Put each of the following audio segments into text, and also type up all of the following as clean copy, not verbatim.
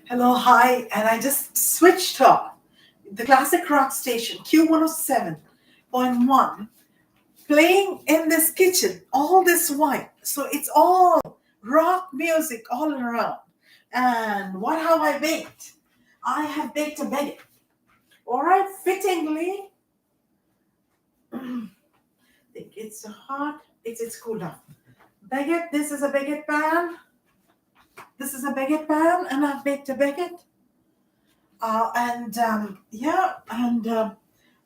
Hello, hi, and I just switched off the classic rock station Q107.1 playing in this kitchen all this while. So it's all rock music all around. And what have I baked? I have baked a baguette. All right, fittingly, I think it's hot. It's cooled down. Baguette. This is a baguette pan. This is a baguette pan, and I've baked a baguette. And yeah, and a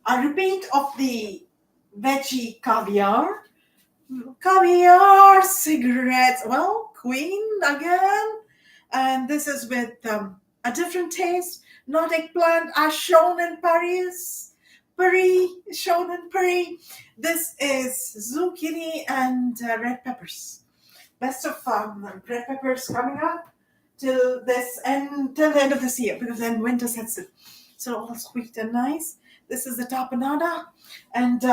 repeat of the veggie caviar cigarettes. Well, Queen again, and this is with a different taste, not eggplant as shown in Paris, shown in Paris. This is zucchini and red peppers. Best of red peppers coming up till the end of this year because then winter sets in. So all sweet and nice. This is the tapenada, and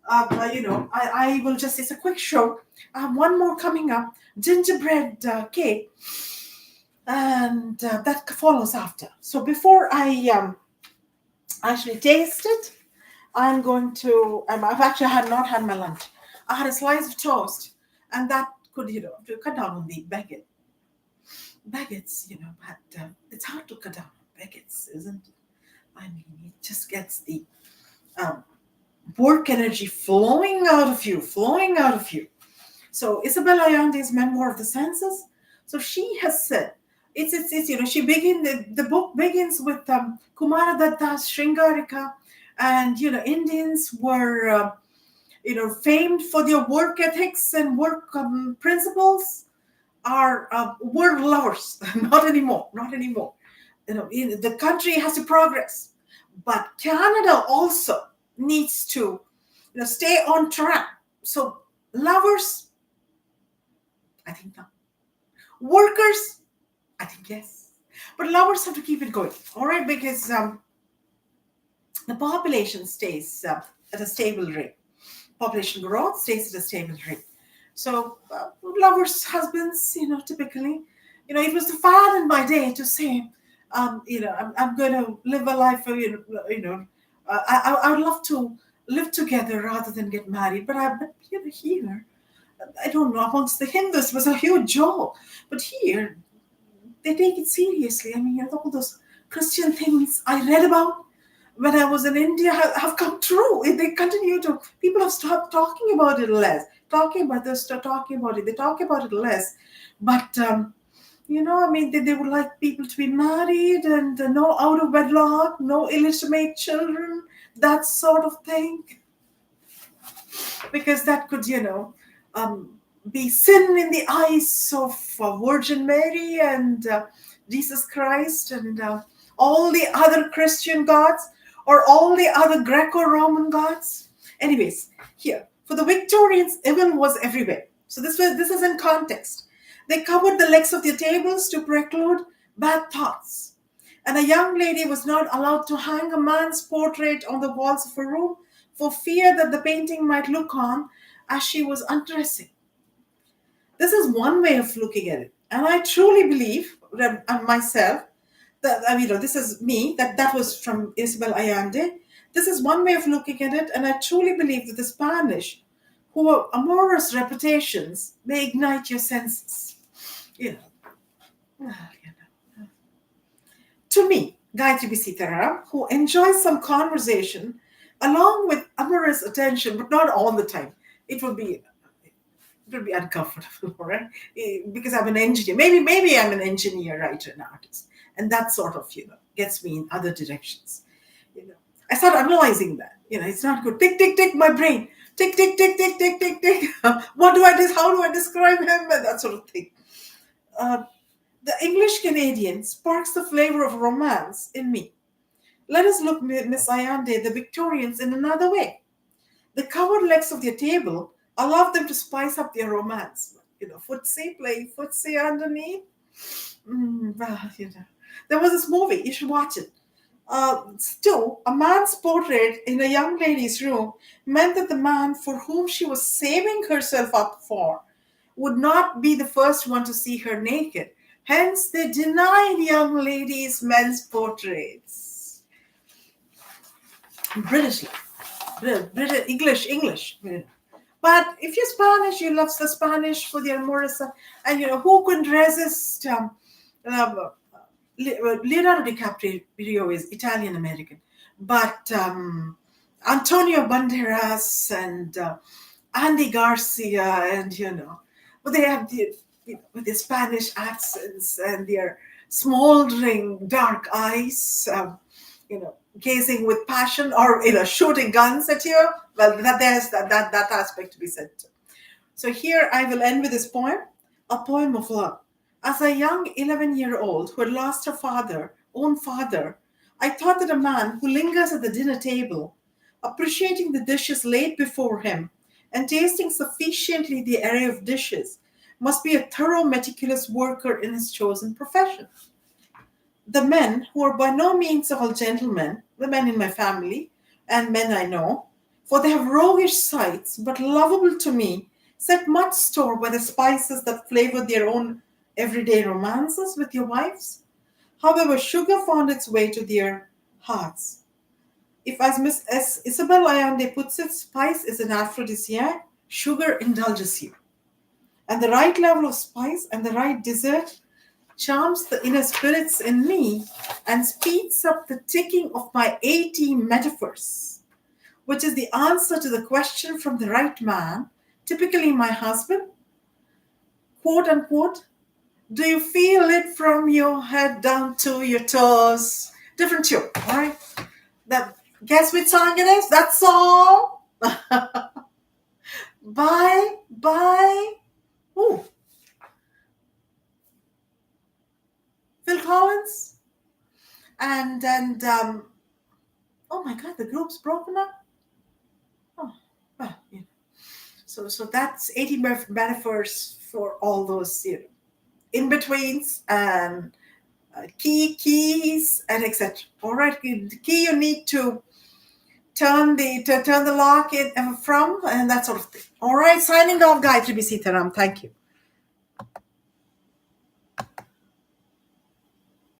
I will just. It's a quick show. I have one more coming up, gingerbread cake, and that follows after. So before I actually taste it, I'm going to. I've actually had not had my lunch. I had a slice of toast, and that could to cut down on the baguettes, but it's hard to cut down on baguettes, isn't it? I mean, it just gets the um, work energy flowing out of you. So Isabel Allende's Memoir of the Senses. So she has said, she the book begins with Kumara Datta's Shringarika, and Indians were famed for their work ethics and work principles are were lovers. Not anymore. The country has to progress, but Canada also needs to stay on track. So lovers, I think not. Workers, I think yes, but lovers have to keep it going. All right, because the population stays at a stable rate. Population growth stays at a stable rate. So lovers, husbands, typically, it was the fad in my day to say, I'm going to live a life of, I would love to live together rather than get married. But here, I don't know, amongst the Hindus was a huge joke. But here, they take it seriously. I mean, all those Christian things I read about when I was in India have come true. They continue to, people have stopped talking about it less. Talking about this, talking about it. They talk about it less. But, I mean, they would like people to be married and no out of wedlock, no illegitimate children, that sort of thing. Because that could, be sin in the eyes of Virgin Mary and Jesus Christ and all the other Christian gods or all the other Greco-Roman gods. Anyways, here for the Victorians, evil was everywhere. So this is in context. They covered the legs of their tables to preclude bad thoughts. And a young lady was not allowed to hang a man's portrait on the walls of a room for fear that the painting might look on as she was undressing. This is one way of looking at it. And I truly believe myself that, this is me, that was from Isabel Allende. This is one way of looking at it. And I truly believe that the Spanish, who are amorous reputations, may ignite your senses. To me, Gayatri B. Sitaram, who enjoys some conversation along with amorous attention, but not all the time. It would be uncomfortable, right? Because I'm an engineer. Maybe I'm an engineer, writer, and artist, and that sort of gets me in other directions. I start analyzing that. It's not good. Tick tick tick, my brain. Tick tick tick tick tick tick tick. What do I do? How do I describe him? And that sort of thing. The English Canadian sparks the flavor of romance in me. Let us look, Miss Allende, the Victorians in another way. The covered legs of their table allowed them to spice up their romance. Footsie, playing footsie underneath. There was this movie, you should watch it. Still, a man's portrait in a young lady's room meant that the man for whom she was saving herself up for would not be the first one to see her naked, Hence, they denied young ladies men's portraits. British, British, English. But if you're Spanish, you love the Spanish for the Almorza. And who couldn't resist? Uh, Leonardo DiCaprio is Italian American, but Antonio Banderas and Andy Garcia, and but they have with the Spanish accents and their smoldering dark eyes, gazing with passion, or shooting guns at you. Well, there's that aspect to be said too. So here I will end with this poem, a poem of love. As a young 11-year-old who had lost her own father, I thought that a man who lingers at the dinner table, appreciating the dishes laid before him and tasting sufficiently the array of dishes, must be a thorough, meticulous worker in his chosen profession. The men, who are by no means all gentlemen, the men in my family, and men I know, for they have roguish sights, but lovable to me, set much store by the spices that flavor their own everyday romances with your wives. However, sugar found its way to their hearts. If, as Miss S. Isabel Allende puts it, spice is an aphrodisiac, sugar indulges you. And the right level of spice and the right dessert charms the inner spirits in me and speeds up the ticking of my 80 metaphors, which is the answer to the question from the right man, typically my husband, quote unquote, do you feel it from your head down to your toes? Different tune, all right? Guess which song it is? That song. Bye. Ooh. Phil Collins. And oh my God, the group's broken up. Oh, well, So that's 80 metaphors for all those in-betweens and keys and etc. All right, the key you need to turn the lock in from and that sort of thing. All right, signing off, Gayatri B. Sitaram. Thank you.